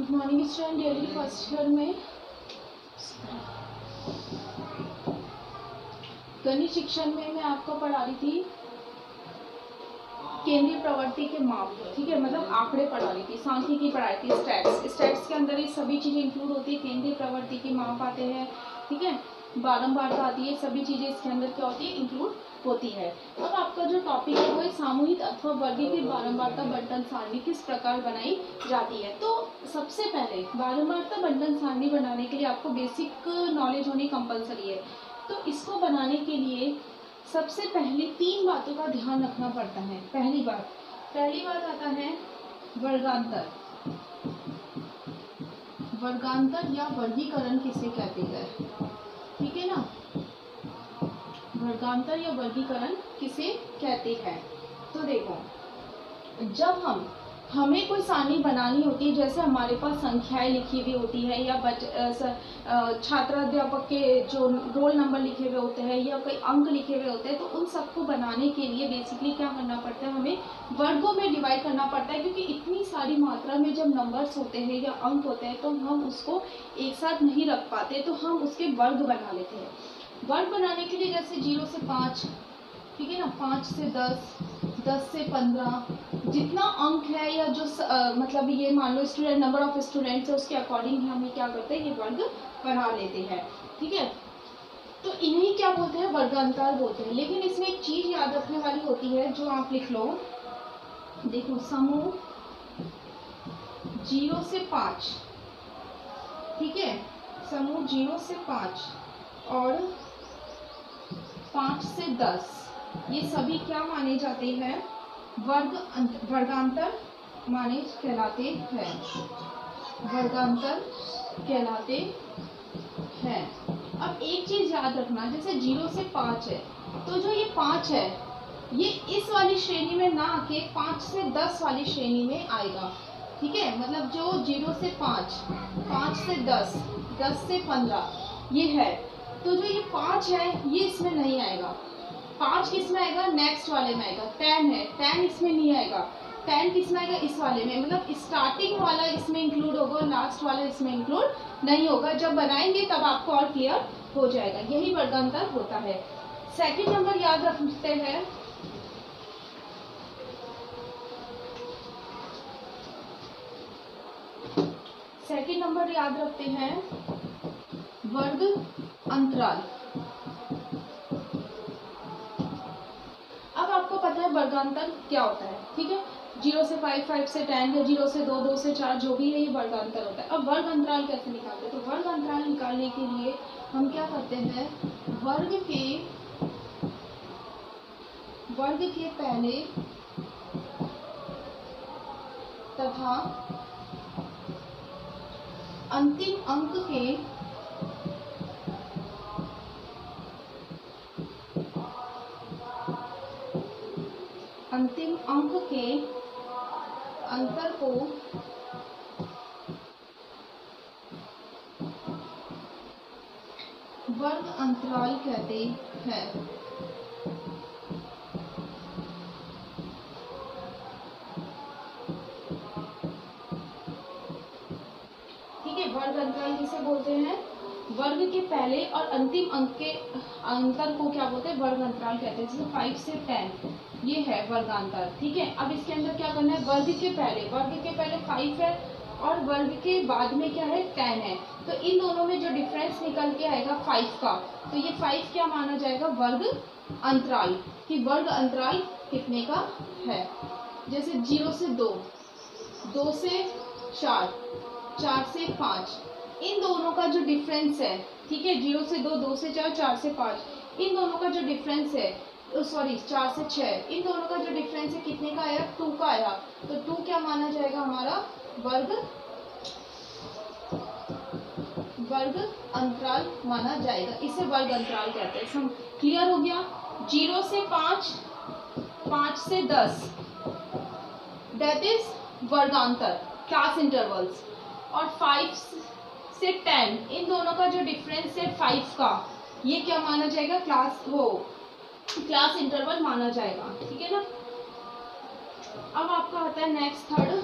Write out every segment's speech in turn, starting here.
Good morning student. Daily first year में गणित शिक्षण में मैं आपको पढ़ा रही थी केंद्रीय प्रवृत्ति के माप, ठीक है, मतलब आंकड़े पढ़ा रही थी, सांख्यिकी पढ़ाई थी, स्टैट्स के अंदर ये सभी चीजें इंक्लूड होती है। केंद्रीय प्रवृत्ति के माप आते हैं, ठीक है, बारंबारता आती है, सभी चीजें इसके अंदर क्या होती है, इंक्लूड होती है। अब आपका जो टॉपिक है वो सामूहिक अथवा वर्गीकृत बारंबारता बंटन सारणी किस प्रकार बनाई जाती है। तो सबसे पहले बारंबारता बंटन सारणी बनाने के लिए आपको बेसिक नॉलेज होनी कंपलसरी है। तो इसको बनाने के लिए सबसे पहले 3 बातों का ध्यान रखना पड़ता है। पहली बात आता है वर्गांतर। वर्गांतर या वर्गीकरण किसे कहते हैं, ठीक है ना, वर्गांतर या वर्गीकरण किसे कहते हैं। तो देखो, जब हमें कोई सारणी बनानी होती है, जैसे हमारे पास संख्याएं लिखी हुई होती है या छात्राध्यापक के जो रोल नंबर लिखे हुए होते हैं या कोई अंक लिखे हुए होते हैं, तो उन सबको बनाने के लिए बेसिकली क्या करना पड़ता है, हमें वर्गों में डिवाइड करना पड़ता है। क्योंकि इतनी सारी मात्रा में जब नंबर्स होते हैं या अंक होते हैं तो हम उसको एक साथ नहीं रख पाते, तो हम उसके वर्ग बना लेते हैं। वर्ग बनाने के लिए जैसे 0 से 5, ठीक है ना, 5 से 10, 10 से 15, जितना अंक है या जो मतलब ये मान लो स्टूडेंट नंबर ऑफ स्टूडेंट्स है उसके अकॉर्डिंग हमें क्या करते हैं, ये वर्ग बना लेते हैं, ठीक है। तो इन्हीं क्या बोलते हैं, वर्गांतर बोलते हैं। लेकिन इसमें एक चीज याद रखने वाली होती है जो आप लिख लो, देखो, समूह 0 से 5, ठीक है, समूह 0 से 5 और 5 से 10, ये सभी क्या माने जाते हैं, वर्गांतर माने कहलाते हैं, वर्गांतर कहलाते हैं। अब एक चीज याद रखना, जैसे 0 से 5 है, तो जो ये 5 है ये इस वाली श्रेणी में ना आके 5 से 10 वाली श्रेणी में आएगा, ठीक है। मतलब जो 0 से 5, 5 से 10, 10 से 15 ये है, तो जो ये 5 है ये इसमें नहीं आएगा। 5 किस में आएगा, नेक्स्ट वाले में आएगा। 10 है, 10 इसमें नहीं आएगा। 10 किस में आएगा, इस वाले में, मतलब स्टार्टिंग वाला इसमें इंक्लूड होगा, लास्ट वाला इसमें इंक्लूड नहीं होगा। जब बनाएंगे तब आपको और क्लियर हो जाएगा, यही वर्गांतर होता है। सेकंड नंबर याद रखते हैं, सेकंड नंबर याद रखते हैं वर्ग अंतराल। अब आपको पता है वर्गांतर क्या होता है, ठीक है। 0 से 5, 5 से 10 या 0 से 2, 2 से 4, जो भी है ये वर्गांतर होता है। अब वर्ग अंतराल कैसे निकालते हैं, तो वर्ग अंतराल निकालने के लिए हम क्या करते हैं, वर्ग के पहले तथा अंतिम अंक के अंतर को वर्ग अंतराल कहते हैं। ठीक है, वर्ग अंतराल किसे बोलते हैं, वर्ग के पहले और अंतिम अंक के अंतर को क्या बोलते हैं, वर्ग अंतराल कहते हैं। जैसे 5 से 10 ये है वर्गांतर, ठीक है। अब इसके अंदर क्या करना है, वर्ग के पहले 5 है और वर्ग के बाद में क्या है, 10 है, तो इन दोनों में जो डिफरेंस निकल के आएगा 5 का, तो ये 5 क्या माना जाएगा, वर्ग अंतराल, कि वर्ग अंतराल कितने का है। जैसे 0 से 2, 2 से 4, 4 से 5, इन दोनों का जो डिफरेंस है, ठीक है, 0 से 2, 2 से 4, 4 से 5, इन दोनों का जो डिफरेंस है, सॉरी 4 से 6, इन दोनों का जो डिफरेंस है कितने का आया, 2 का आया, तो 2 क्या माना जाएगा, हमारा वर्ग अंतराल माना जाएगा। इसे वर्ग अंतराल कहते हैं। क्लियर हो गया। 0 से 5, 5 से 10 दैट इज वर्गांतर, क्लास इंटरवल्स, और 5 से 10 इन दोनों का जो डिफरेंस है 5 का, ये क्या माना जाएगा, क्लास इंटरवल माना जाएगा, ठीक है ना। अब आपका आता है नेक्स्ट थर्ड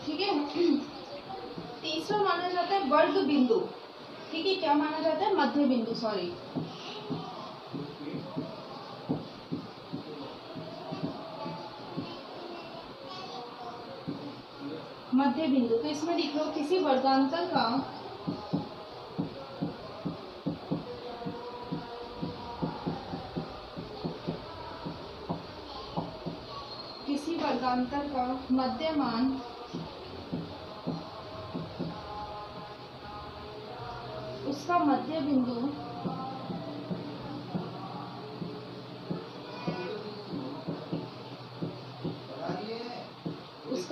ठीक है। तीसरा माना जाता है वर्ग बिंदु, ठीक है। क्या माना जाता है? मध्य बिंदु, सॉरी। मध्य बिंदु, तो इसमें लिख लो किसी वर्गांतर का मध्यमान उसका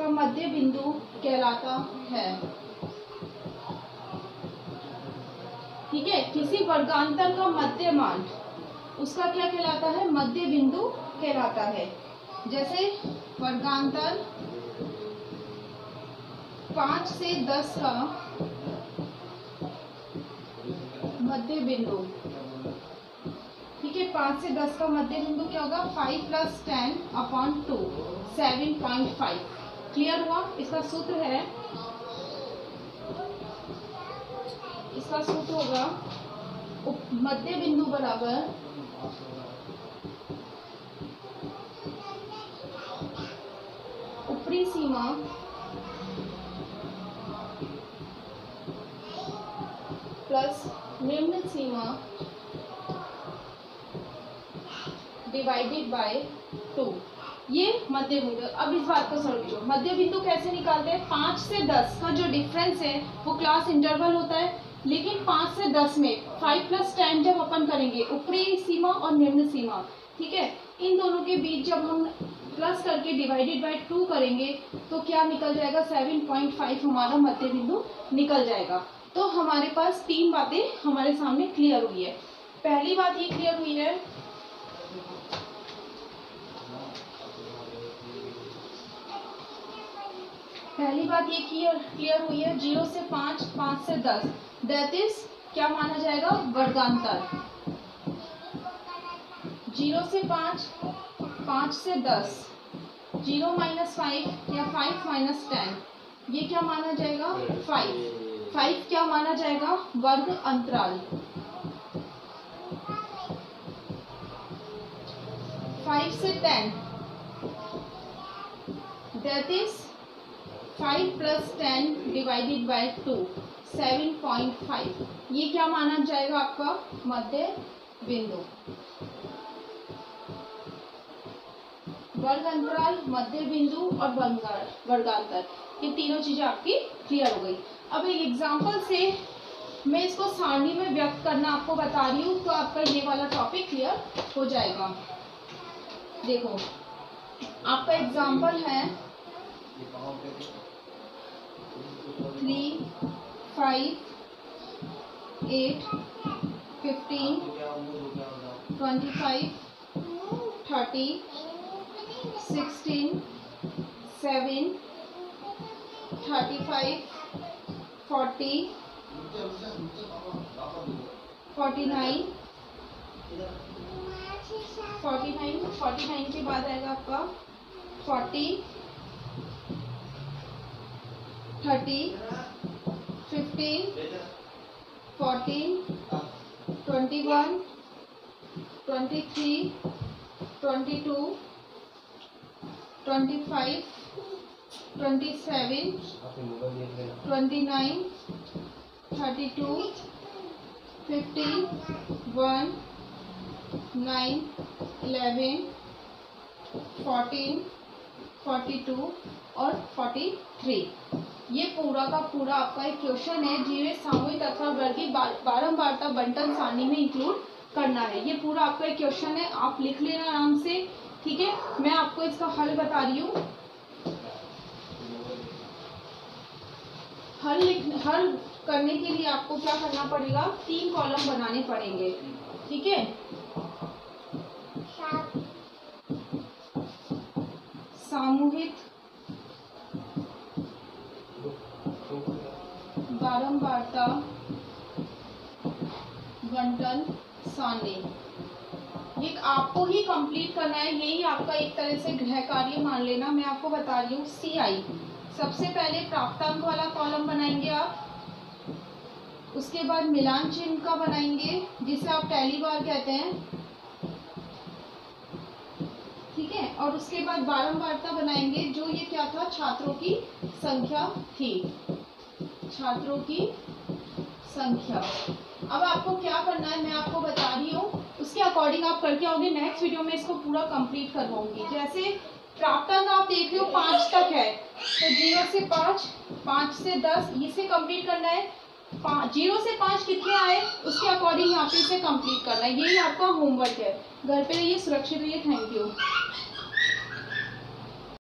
मध्य बिंदु कहलाता है, ठीक है। किसी वर्गांतर का मध्यमान उसका क्या कहलाता है? मध्य बिंदु कहलाता है। जैसे वर्गांतर 5 से 10 का मध्य बिंदु, ठीक है। 5 से 10 का मध्य बिंदु क्या होगा? 5 + 10/2, 7.5। क्लियर हुआ? इसका सूत्र है, इसका सूत्र होगा मध्य बिंदु बराबर ऊपरी सीमा प्लस निम्न सीमा डिवाइडेड बाय 2, ये मध्य बिंदु। अब इस बात को समझो, मध्य बिंदु कैसे निकालते हैं? 5 से 10 का जो डिफरेंस है वो क्लास इंटरवल होता है, लेकिन 5 से 10 में 5 + 10 जब अपन करेंगे ऊपरी सीमा और निम्न सीमा, ठीक है, इन दोनों के बीच जब हम प्लस करके डिवाइडेड बाय 2 करेंगे तो क्या निकल जाएगा? 7.5 हमारा मध्य बिंदु निकल जाएगा। तो हमारे पास 3 बातें हमारे सामने क्लियर हुई है। पहली बात ये क्लियर हुई है, क्लियर हुई है 0 से 5, 5 से 10, दैट इज क्या माना जाएगा? वर्गांतर। 0 से 5, 5 से 10, 0 - 5 या 5 - 10, ये क्या माना जाएगा? 5 क्या माना जाएगा? वर्ग अंतराल। 5 से 10, दैट इज 5 + 10 डिवाइडेड बाय 2, 7.5। ये क्या माना जाएगा? आपका मध्य बिंदु। वर्ग अंतराल, मध्य बिंदु और वर्गांतर, ये तीनों चीजें आपकी क्लियर हो गई। अब एक एग्जांपल से मैं इसको सारणी में व्यक्त करना आपको बता रही हूँ, तो आपका ये वाला टॉपिक क्लियर हो जाएगा। देखो, आपका एग्जांपल है 3, 5, 8, 15, 25, 30, 16, 7, 35, 40, 49, 49 के बाद आएगा आपका 40, 30, 15, 14, 21, 23, 22, 25, 27, 29, 32, 15, 1, 9, 11, 14, 42 और 43। ये पूरा का पूरा आपका एक क्वेश्चन है जिसमें सामूहिक अथवा वर्गीय बारंबारता बंटन सारणी में इंक्लूड करना है। ये पूरा आपका एक क्वेश्चन है, आप लिख लेना आराम से, ठीक है। मैं आपको इसका हल बता रही हूँ। हल करने के लिए आपको क्या करना पड़ेगा? 3 कॉलम बनाने पड़ेंगे, ठीक है। सामूहिक बारंबारता बंटन सारणी, ये आपको ही कंप्लीट करना है, यही आपका एक तरह से गृह कार्य मान लेना। मैं आपको बता रही हूँ CI। सबसे पहले प्राप्तांक वाला कॉलम बनाएंगे आप, उसके बाद मिलान चिन्ह का बनाएंगे जिसे आप टैली बार कहते हैं, ठीक है। और उसके बाद बारंबारता बनाएंगे, जो ये क्या था, छात्रों की संख्या थी, छात्रों की संख्या। अब आपको क्या करना है मैं आपको बता रही हूँ, उसके अकॉर्डिंग आप करके आओगे। नेक्स्ट वीडियो में इसको पूरा कंप्लीट करवाऊंगी। जैसे प्राप्तांक आप देख रहे हो 5 तक है, तो 0 से 5, 5 से 10, इसे कंप्लीट करना है। 0 से 5 कितने आए उसके अकॉर्डिंग यहाँ पे इसे कंप्लीट करना है। यही आपका होमवर्क है, घर पे रहिए, सुरक्षित रहिए। Thank you.